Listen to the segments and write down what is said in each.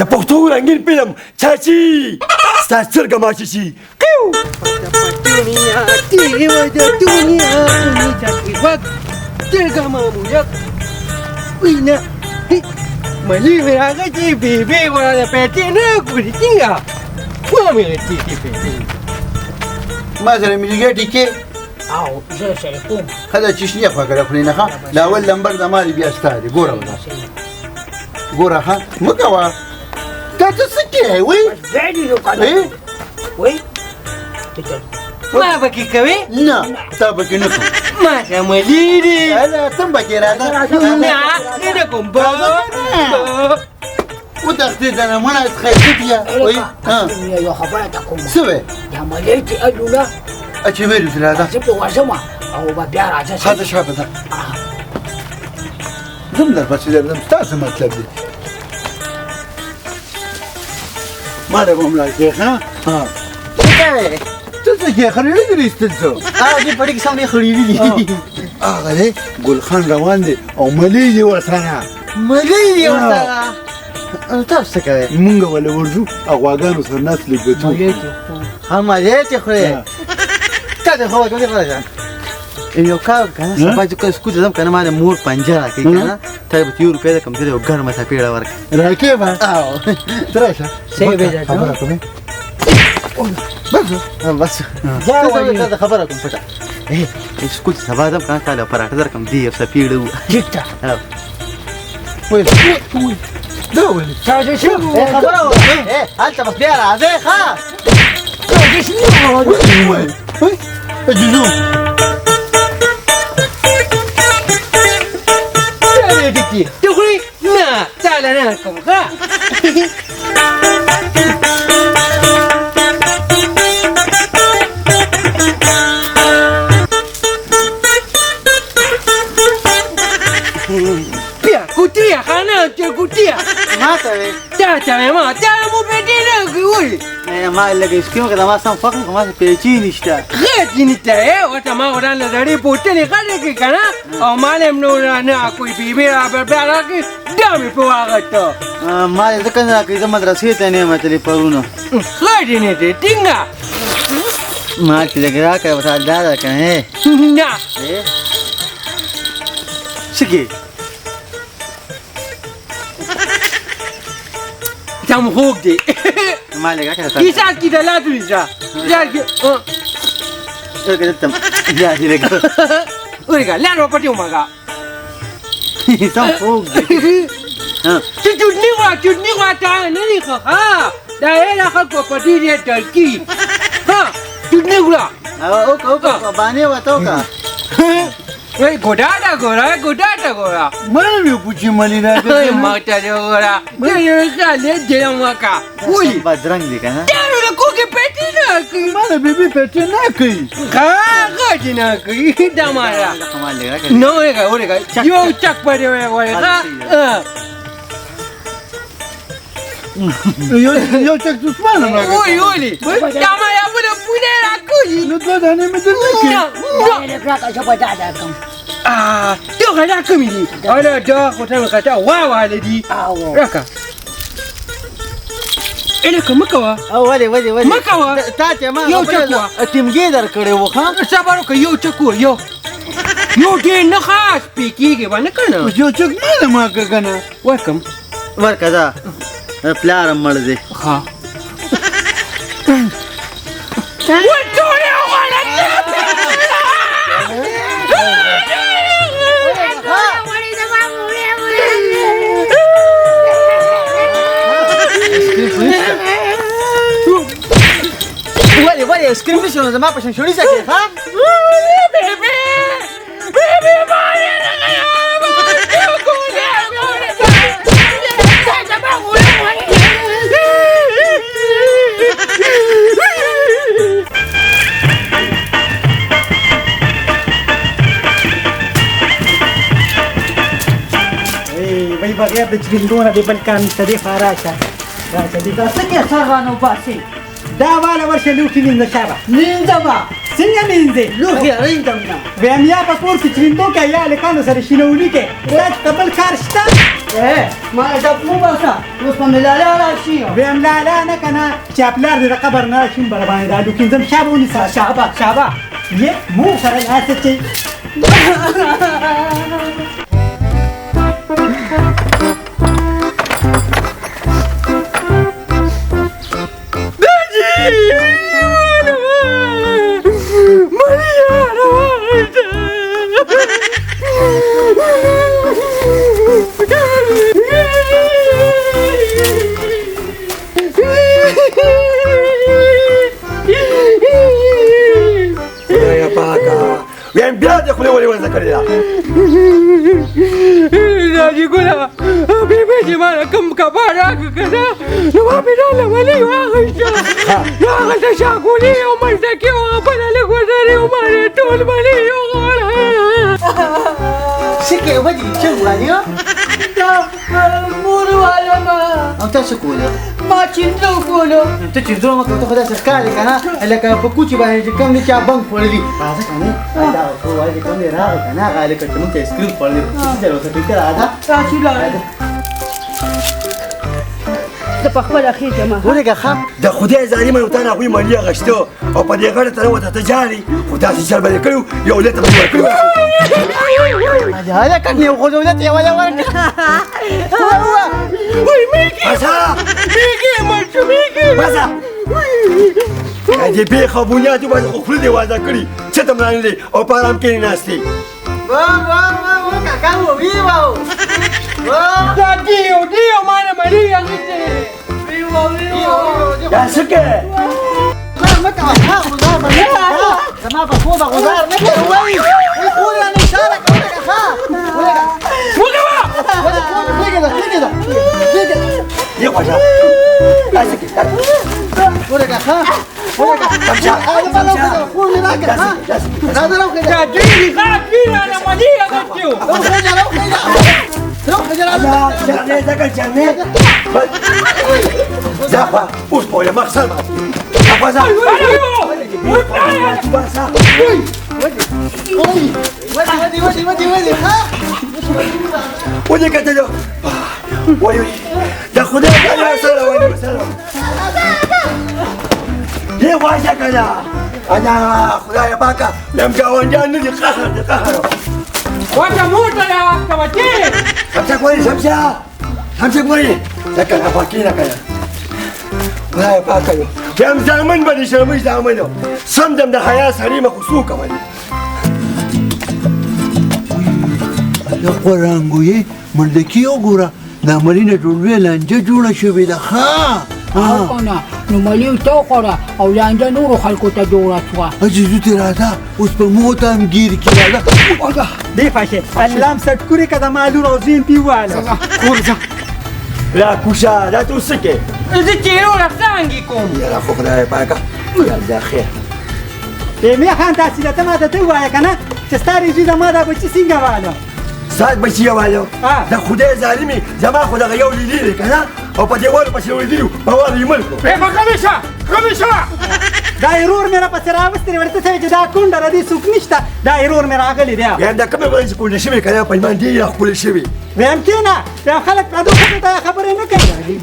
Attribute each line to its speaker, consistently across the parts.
Speaker 1: د پښتو رنګین فلم چاچي ستا سترګه ماشي شي
Speaker 2: دنیا تیرې وه د دنیا اونې چاچي غوږ سترګه ماموریت وینه ملي مې هغه چې بیبي وه د پیټې نه ګوري څنګه ما مې ټیکې پیټې
Speaker 3: ما سره مې لګیا ټیکې
Speaker 4: او زه سره کوم
Speaker 3: ښه ده چشنې خوږه کړې نه ښه د اول نمبر د ما بیا ستا دی ګوره ګوره ښه مه کوه دا ته څه کوې وایي
Speaker 4: زیادې نو کنه وایي
Speaker 2: ما پکې کوې
Speaker 3: نه تا پکې نه کوم
Speaker 2: ما ته ملي دي
Speaker 3: هله ته هم پکې راځه
Speaker 2: نه زه نه کوم
Speaker 3: وتښتېدله مړه ښایسته بیا وایي
Speaker 4: یو خبره ته کوم
Speaker 3: څه وی
Speaker 4: دا ملۍ چې الونه
Speaker 3: چې ویلو چې راځه
Speaker 4: زه پې ورځم او به بیا راځه
Speaker 3: ښه ده شاته ځه زه هم درپسې درځم ستا څه مطلب دی ما له به مړه کې ښه ته څه کې خرېړې دې ایستل څه
Speaker 2: دې پټې کې سمې خړېړي دي
Speaker 3: هغه دی ګلخان روان دی او ملۍ دی ورسره
Speaker 2: ملي دي ورسره تاسو څه کوئ
Speaker 3: مونږ وله ورځو او غواګانو سره ناست لږ
Speaker 2: ها ملي ته خورې تا ته خو کومه راځه یو کار کنه سبا چې کوم سکوټ زم کنه ما مور پنجره کوي کنه ته به 2 روپیا کم دی او ګرمه ته پیړه ورک
Speaker 3: راکې با
Speaker 2: او
Speaker 3: تراشه
Speaker 4: صحیح به ده
Speaker 3: خبره کومه
Speaker 2: بس دا خبره کوم پټه سکوټ سبا زم کنه تعالی پراټه در کم دی او سپیړه
Speaker 4: ټیک ده
Speaker 3: وای دا ولې
Speaker 4: چا دې شو
Speaker 2: خبره انت بس بیا راځه ښا
Speaker 4: دې شنو
Speaker 3: وای جوجو
Speaker 2: دې تخوري نه تعالی نه کوم ښا بیا کوټیا خانه ته کوټیا ما ته ما مو پېټې نه کوي ما لګې سکیم که ما سم فخم که ما پیچې نشته غټې نشته ورته ما ورانه زړې پوټلې غټې کړې که نه او ما هم نو نه کوئی بیبي را بیا راکړې دا مې په واغته ما یې ځکه نه راکړې زه مدرسې ته نه یم تللی پرونه غټې نه دی ټینګه ما چې لږ راکړې ورته دا ده که نه نه څه کې تم خوب دی ما لګا که تاسو کیسه کی دلات ویزا یا کی اوګه تم یا دی لګا اورګه لانو پټیو ماګه تم خوب دی چې چټنی وا تا نه نه ها دا یې راخه پټی دی ټرکی ها چټنی ګلا او باندې وته کا وای ګډاډا ګورا
Speaker 3: مړ یو پوچی ملي نه
Speaker 2: ما ته ګورا یو ځلې دیم وکا وای بدرنګ دی کنه دا نو کوګه پېټی نه کوي
Speaker 3: ما له بیبي پېټې نه کوي
Speaker 2: غاګ نه کوي دا مارا نو اورګه یو چک پړې وای
Speaker 3: یو چک دښمن نه
Speaker 2: وای دا ما یا په پونه راکوي
Speaker 3: نو دا نه مې درنه کې
Speaker 4: نه راکا چې په دا کوم
Speaker 2: ته غلا کومې دي انا دا خو ته کته وا دي راکا الکه مکوا او ولې مکوا تا ته ما یو چکو ټیمګي در کړې و ها صبر وکړه یو چکو یو دې نه خاص پیکيږي باندې کنه
Speaker 3: یو چک نه ما کنه
Speaker 2: ورکم ورکا دا پلار مړ دي ها ولی اسکریم بشونو زما پشن شوری سکی ها بیبی مانی
Speaker 5: Bayi bagay at the chilindona di Balkan sa di Faracha. Racha di Tasanya Sarano Basi. دا والا ورشه لوښي مینځه شابه
Speaker 2: مینځمه
Speaker 5: څنګه مینځې
Speaker 2: لوښي وینځم نه
Speaker 5: ویم یا په کور کې چرینتو کې یا هلکانو سره شینولي کې دا ته بل کار شته
Speaker 2: ما ادب مو باسه اوس په ملاله راشي
Speaker 5: ویم لالا نه که نه چې پلار دې د قبر نه شین بر باندې دا لوښي ځم شابه ونیسه شابه شابه یې مو سره لاس چې
Speaker 1: ویم بیا دې خولې ولې ورزه کړې ده
Speaker 2: راځي ګوله بېبې چې ما نه کوم کباب راکړه که نه نو ما مې ډاله ولې واخیسته نو هغلته شاګولې او ملټکې او هغه بله لږ وزرې او ما یې ټول ملې وغواړه
Speaker 3: څه کې ودې څه وایې
Speaker 2: دا مور وایم
Speaker 3: او تاسو کوله
Speaker 2: ما چیندو کولو
Speaker 3: ته چې زوم ته خدای څخه کار کنه لکه په کوچی باندې چې کوم نه چا بنک پړلی راځه کنه دا خو وایي کوم نه راغی کنه غاله کته مونږ ته سکرین پړلی چې څه وسه فکر راځه
Speaker 2: تاسو لاړ
Speaker 4: د په خپل اخیر کې ما
Speaker 3: ورګه خام
Speaker 1: د خدای ظالمه وطن هغوی مالیه غشته او په دې غړه تر وته ته جاري خو داسې چل به دې کړو یو لته به دې ورکړو
Speaker 3: دا کنه یو غوډولت یو ولا ورګه
Speaker 2: وای میکی
Speaker 1: بسا
Speaker 2: میکی مرچو میکی
Speaker 1: بسا دې پېښه بنیاد باندې خو خوله دې وازه کړي چې ته مړانې او په ارام کې ناستې
Speaker 3: وا کاکا و وی واو
Speaker 2: دا دیو ما نه ملي اخیسته
Speaker 1: یا څه کې
Speaker 3: مکه ها غزار باندې زما په خو دا غزار نه کوي وای خو نه اشاره کوي ها
Speaker 1: یې خوښه داسې کې
Speaker 3: ورګه ها ورګه
Speaker 1: سمجا
Speaker 3: خو نه راګه ها دا
Speaker 2: دا دی غاټی نه ملي اخیستو
Speaker 1: زخوا اوس په یو مخسر باندې زخوا
Speaker 3: ودي ها
Speaker 1: ودې کتلو وای د خدای تعالی سره وای سره یې واشه کړه انا خدای پاکه لم ګاونډیان نه دي قهر
Speaker 2: وته موټه یا کوټه
Speaker 1: سمجا کوي سمجا کوي دا کنه پاکینه کنه خدای پاکه یم زامن باندې شرمش زامنو سم دم د حیا سړی مخصوص کوي
Speaker 3: دا قرانګوي ملکی وګوره دا مرینه ټولوي لانجه جوړه شوې ده ها
Speaker 4: او کنه نو ملي تو خوره او لانجه نورو خلکو ته جوړه شوه
Speaker 3: اجازه ته راځه اوس په موته هم گیر کې راځه
Speaker 5: دی فاشه اللام سټکوري کده مالو روزین پیواله
Speaker 1: کورځه لا کوشا دا تو سکه
Speaker 2: زه چیرو راځانګي کوم
Speaker 1: یا خو خدای پاکه دا خیر
Speaker 5: مې خان تاسو ته ما ته وایې کنه چې ستاري دې ما دا بچی څنګه واله
Speaker 1: سات بچی والو دا خدای ظالمي زما خو دغه یو لیدل کنه او په دیوال پسې ولیدلو په واره یې ملکو
Speaker 2: خمیشه
Speaker 5: دا ایرور مې را پسې راوستې ورته څه چې دا کونډه ردي څوک نشته دا ایرور مې راغلی دی
Speaker 1: یا دا کومه باندې کول شي کنه په باندې یا خپل شي
Speaker 5: ویم کېنه دا خلک پردو خبرې نه کوي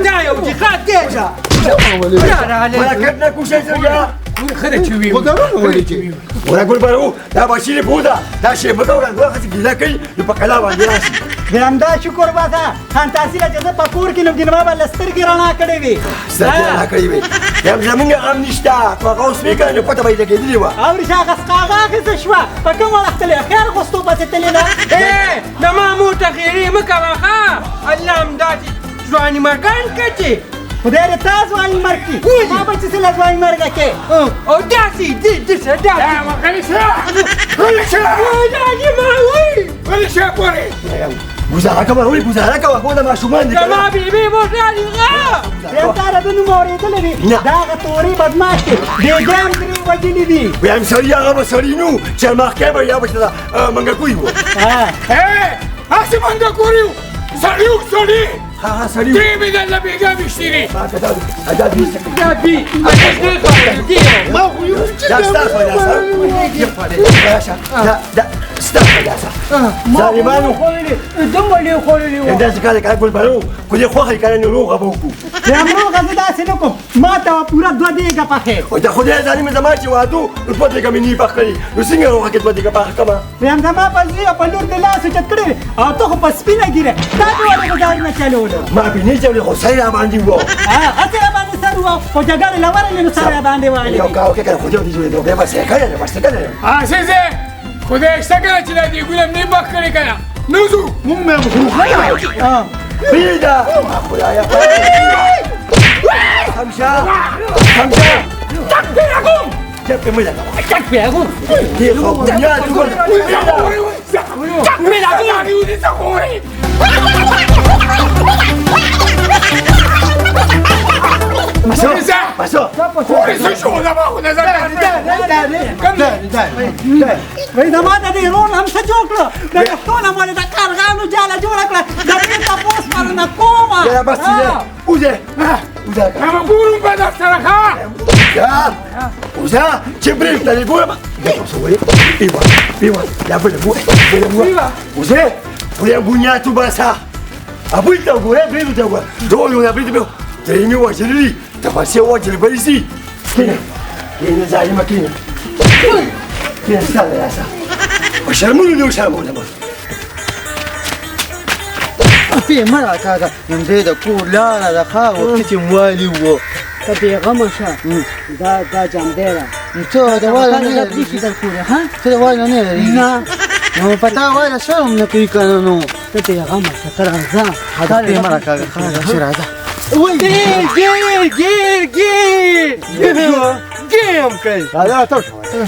Speaker 2: دا یو جهاد دی
Speaker 1: ولا کډنا کوشش سره
Speaker 2: خره چوي
Speaker 3: خدای ولې چې
Speaker 1: ولا ګول بارو دا بشیر بودا دا شی په دوران وخت کې لا کوي په کلا باندې راشي
Speaker 5: ویم دا شکر باسه خان تاسو له چې په کور کې نو ګنوا بل سترګې رڼا کړې وي
Speaker 1: ستاسو نه کړی وي یم زمونږ ام نشتا په اوس ویګا نه پته باندې کېدلی و
Speaker 5: او رشا غسقاغه کې شوا په کوم وخت له خیر غوستو پاتې تللی نه
Speaker 2: د ما موټه خیری مکوه ها الله امدادي ځواني مرګان کټي
Speaker 5: خدای دې تاسو وايي مرګي ما به چې له ځواني مرګ کې
Speaker 2: او داسي دې صدا ما خلیشه ولې پورې
Speaker 1: گزاره کوه وای گزاره کوه خو دا ماشومان دي
Speaker 2: ما بیبي موټه
Speaker 5: دا تاره د نو مورې دلې دا غتوري بدمعش دي ګام درې وجلې دي
Speaker 1: ویم سړی هغه سړی نو چې مخکې به یا بچا منګه کوي و
Speaker 2: هاسي منګه کوریو سړیو
Speaker 1: ها سړی
Speaker 6: درې مې درله بېګا بېشتېرې
Speaker 1: پاکه دا دا دې څه
Speaker 2: دا بي
Speaker 1: ما خو یو دا ستاسو دا ستاسو ظالمانو
Speaker 2: خوړلې دومره خوړلې و
Speaker 1: دا څه کار کوي ګل بارو کو دې خوخه کړي نو روغه بوکو
Speaker 5: همرو غزه داسې نه کوم ما ته پوره 2 دیګه پخې
Speaker 1: او دا خدای ظالم زما چې وادو په دې کې مې نه پخ کړی نو څنګه روغه کې په دې کې پخ کما
Speaker 5: هم زما په ځای په لور د لاس چت کړی او ته خو په سپینه ګیره دا ډول بازار نه چلول
Speaker 1: ما به نه چولې خو سړی را باندې وو
Speaker 5: اته را باندې سر وو خو جګړه لورلې نو سره باندې وایي
Speaker 1: یو کاو کې کړه خو دې جوړې دوه به څه کړي بس کړي
Speaker 6: عزیزه خدای شته کنه چې دا دیګونه مې پخ کړی کنه نو ځو
Speaker 5: مونږ مې
Speaker 1: بيدا خدایا خمسه
Speaker 6: تکبیرکم
Speaker 1: جاب ملا
Speaker 2: تکبیرکم
Speaker 1: دي خو بنياد pasó
Speaker 5: وای زما د دې رول هم څه جوړ کړو دا ټول مال د کارغانو جاله جوړ کړه دا دې تاسو پر نه کومه
Speaker 1: يا بس وزه
Speaker 6: اما ګورم په دفتر ښه
Speaker 1: وزه چې برېښ ته ګورم دا څه وایي ایوا لا بل وزه ولې بنياتو باسا ابوي ته ګوره برېښ ته ګوره دوی ولا برېښ به تريمي وجلي تفاسي وجل بريسي كده زي ما كده كده استنى يا سا وشرموني دي وشرموني
Speaker 3: في مرة كذا يمدي دا كولا دا خاو كتي موالي وو
Speaker 4: ته پیغام شه دا جامدیره
Speaker 3: تو دا والا
Speaker 4: دا
Speaker 3: نه
Speaker 4: پلیشي در کوله ها
Speaker 3: تو دا والا نه
Speaker 4: نه
Speaker 3: نو پتا والا شرم نه کوي کنه نو
Speaker 4: ته پیغام شه تر ځه
Speaker 3: هذا في مرة كذا خلاص شر هذا هذا تو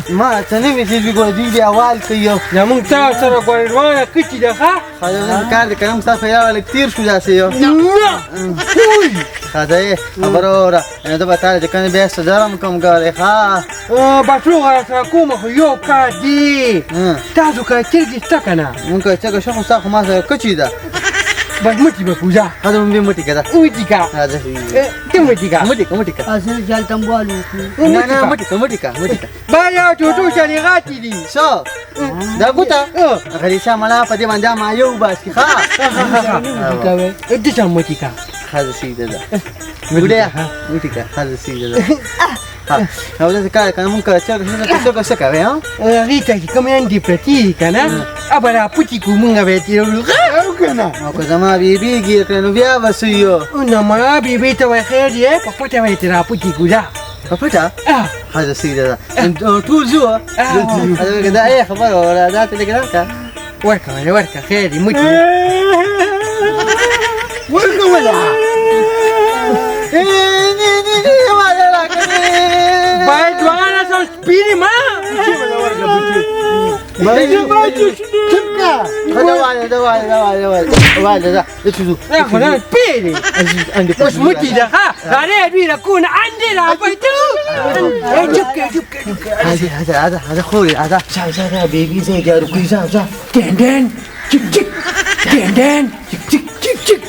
Speaker 3: ما تنمي چې بيقول دي اول کيو
Speaker 2: زمونږ تاسو سره ګوروانه کچې ده ښه
Speaker 3: هذا کار د کلام صاحب یا کثیر شو داسې یو هذا خبره انا دا بتاعه کنه بیا صدرم کوم غاړي ها
Speaker 2: بټلو سره کومه خو یو کار دی تاسو که چرګې شته که نه
Speaker 3: مونږ چې شخص صاحب ما سره کچې ده
Speaker 2: بس مټي به پوجا
Speaker 3: هذا مې مټي کړه
Speaker 2: مټي کا
Speaker 3: هذا
Speaker 2: ته مټي کا
Speaker 3: مټي کا
Speaker 4: اصل جال تموالو
Speaker 3: نه نه مټي کا
Speaker 2: بایا ټوټو شریغاتي دي
Speaker 3: شو دا ګوتا غری شاملا په دې باندې ما یو بس ښه
Speaker 2: کوي دې چا مټي کا
Speaker 3: هذا سيده ده ګډه مټي کا هذا سيده ده او دا کار کنه مونږ څه کوي ها
Speaker 2: ریته کې کوم اندي پتی کنه ابره پوتي کومه به تیرو
Speaker 3: او که زما بیبي ګیر کړنو بیا وسیو
Speaker 2: نو ما بیبي ته وای خیر یې په پټه وای تیرا پوتي ګولا
Speaker 3: په پټه هذا سيده ده ټول زو هذا دا اي خبر ولا دا تلګرام کا
Speaker 2: ورکه خیر دې مټي
Speaker 3: ورکه ولا
Speaker 2: باید وانا سم سپیری ما خلال سپیری مش متي ده ها غالي بينا كون عندنا بيتو
Speaker 3: هذا خوي هذا
Speaker 1: شاي بيبي زي قالوا كذا
Speaker 2: دندن تشك تشك دندن تشك تشك تشك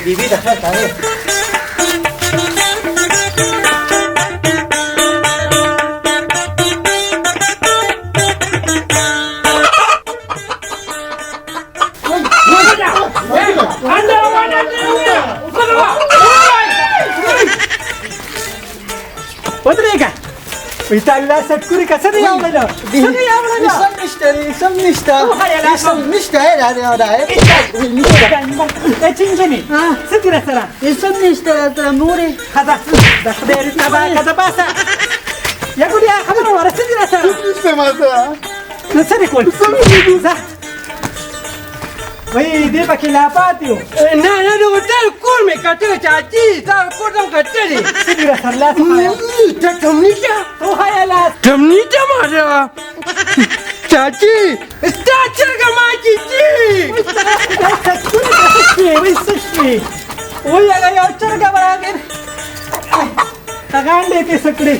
Speaker 3: بيبي دخلت عليه
Speaker 5: ودريقه ويتعلى سكوري كسر يا ولد سر يا ولد
Speaker 3: سم نشته هذا
Speaker 5: تنجني سكر سرا
Speaker 4: اسم نشته تر نوري
Speaker 5: هذا دخل تبع كذا باسا يقول يا خبر ورا سكر سرا
Speaker 3: نشته ما سرا
Speaker 5: نسري كل صح وای دې پکې لا پاتیو
Speaker 2: نه نو ټول کور مې کټه چاچی تا کور دم کټلې
Speaker 5: سګره خلاص
Speaker 2: ته تمنیجا
Speaker 5: او هيا لا
Speaker 2: تمنیجا ماره چاچی ستا چرګه ما چی
Speaker 5: وای سشي وای هغه یو چرګه براګر تاګان دې کې سکړي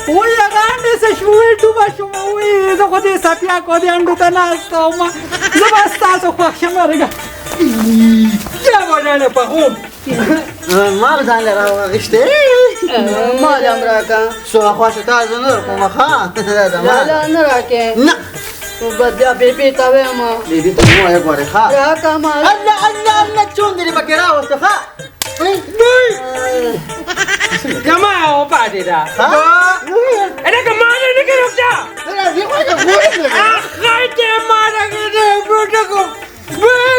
Speaker 5: وای هغه څه شوې ټوبه شوم وای زه خو دې سپیا کو دې انډو ته ناسته وم زه به ستاسو خوښ شم ورګه یا وړاندې په خوب
Speaker 3: ما به ځان له راوغېښتې
Speaker 2: ما دې هم راکړه
Speaker 3: څو خوښه تاسو نه کومه ښه
Speaker 2: لا نه راکې
Speaker 3: نه
Speaker 2: بس بیا بیبي ته وایم
Speaker 3: بیبي ته مو یې غواړې ښه
Speaker 2: راکړه ما
Speaker 3: الله الله الله چوندې دې پکې راوسته ښه
Speaker 2: جما او پاتې ده انا کمانه نه کړو تا اخایته ما راګه پروتوکو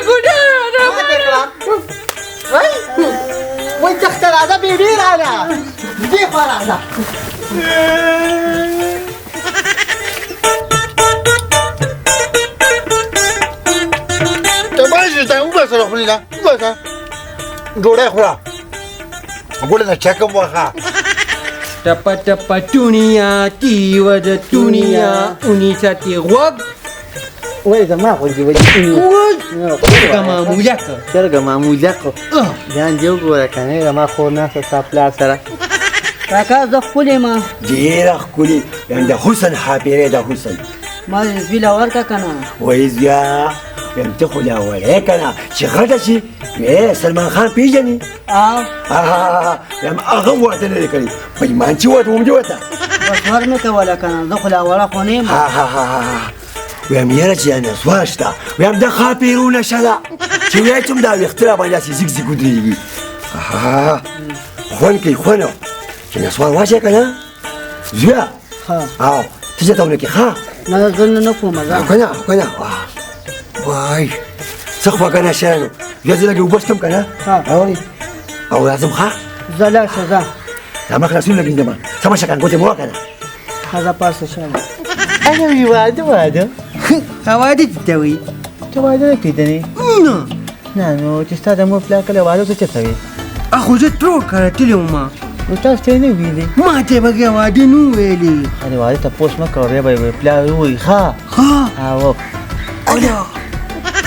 Speaker 2: ګوډه
Speaker 3: وای تخته راځه بیبي راځه دې خوا راځه
Speaker 1: ته باید ته وباسه خپل نه وباسه ډوډۍ خورا ګوره دا چکم واخا
Speaker 2: Dapat dapat dunia, tiwa de dunia, uni sati wag.
Speaker 3: وای زما خو دې وځي
Speaker 2: Kama mujaka.
Speaker 3: څرګه معمولیه کو ځان دې وګوره کنه ما خو نه سپلا سره
Speaker 2: Kaka زه خپلې ما
Speaker 1: ډېره ښکلې یم د حسن حاپېرې د حسن
Speaker 2: ما زویله ورکه کنه.
Speaker 1: وایي زویا یم ته خو لا وړې که نه چې غټه شي سلمان خان پېژنې یم هغه هم واده نه دی کړی په ایمان چې واده وم دې ورته
Speaker 2: بس ور مې کوله کنه زه خو لا وړه خو نه یم.
Speaker 1: ویم یاره چې نسوار شته ویم د خاپېرو نشه ده چې وایي چې هم دا ویښته راباندې داسې زیګ زیګ ودرېږي خوند کوي خوند چې نسوار واچوې که نه زویا او ته چېرته ونه کړې ښه
Speaker 2: نه زه نه کوم زه
Speaker 1: که نه وای څه خوږه نشه نو بیا زه لږ اوبه څښم که نه اورې او راځم ښه
Speaker 2: زه لاړ شه ځه
Speaker 1: دا مخ لاسونه لګېږم سمه شه کنګوتې مه وکړه
Speaker 2: ښه زه پاسه شم.
Speaker 3: انا وی واده
Speaker 2: واده څه ته وایي؟
Speaker 3: ته واده نه پیژنې نه نو چې ستا د مور پلار کله واده څه چېرته وي
Speaker 2: خو زه ټول کله تللی وم
Speaker 3: نو تاسو ته یې نه ویلې
Speaker 2: ما ته به بیا واده نه ویلې.
Speaker 3: خالي واده تپوس مه کوه بیا به یې پلار ووایي ښه او
Speaker 2: الا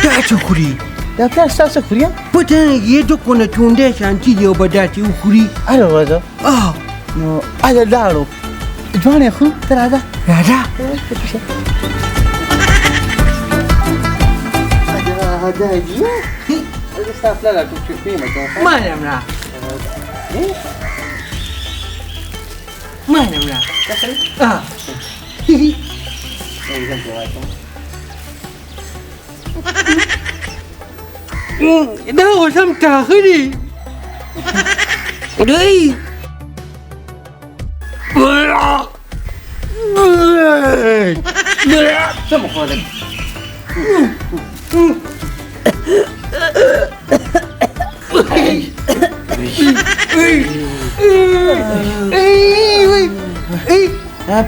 Speaker 2: دا څه خوري؟
Speaker 3: دا پلار ستاسو خوري
Speaker 2: پته نه کېږي ته خو نه چونډی شانتي دی او به داسې وخوري.
Speaker 3: هره ورځ نو هله لاړو ځوانې خو ته راځه
Speaker 2: راځه
Speaker 3: ستا پلار راټوک شو پېمه
Speaker 2: ما نه مړه ما نه مړه دا اوس هم تاخه دی دی
Speaker 3: څه مه خورئ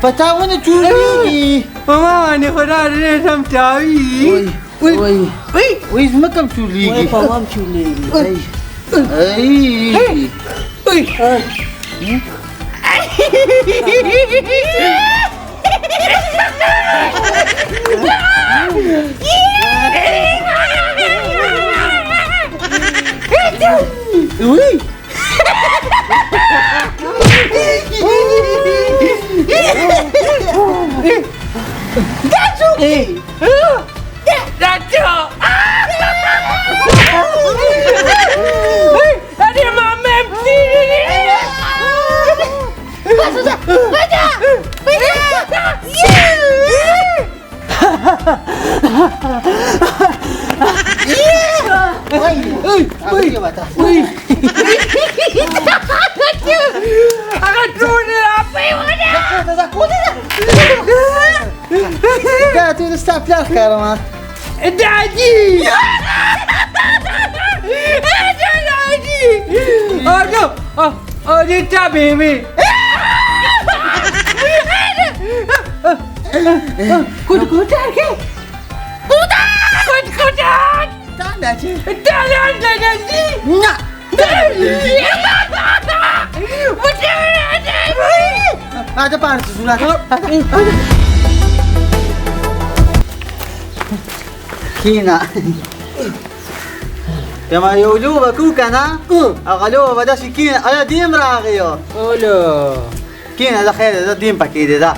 Speaker 3: پتا ونه جوړېږي
Speaker 2: ماما باندې خو دا ډېر هم تاوي
Speaker 3: وایي ځمکه هم چورلېږي
Speaker 2: په ما هم چورلېږي
Speaker 3: دا ته د ستا پلار ښکارم
Speaker 2: Daddy! Daddy! Oh no! Oh, it's a baby! Good, Daddy! Good, Dad!
Speaker 3: Daddy!
Speaker 2: Daddy!
Speaker 3: No! Ada panas surat. Kina. Kama yuluba ku kana? Agalo bada si kina ala dim ragiyo.
Speaker 2: Olo.
Speaker 3: کینه دا خیر دا دیم پکې دی دا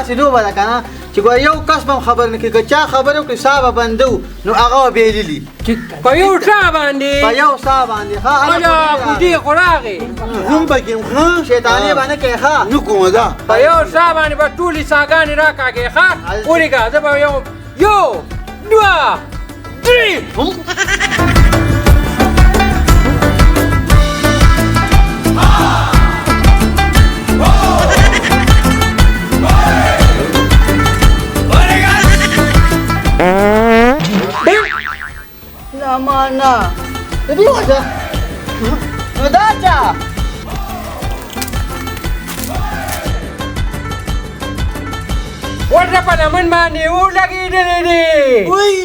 Speaker 3: چې لوبه ده که نه چې ګوره یو کس به هم خبر نه کړي که چا خبرې وکړي ساه به بندو نو هغه به بېللي
Speaker 2: په یو ساه باندې
Speaker 3: په یو ساه باندې ښه
Speaker 2: اله بوډۍ خو راغې
Speaker 3: هم پکې ښه شیطاني به نه کوي ښه
Speaker 1: نه کومه ده
Speaker 2: په یو ساه باندې به ټولې ساګانې راکاږې ښه ولیکه زه به یو دوه درې
Speaker 3: mana? Jadi aja. Udah aja.
Speaker 2: Warna pada mana ni? Lagi ni.
Speaker 3: Woi.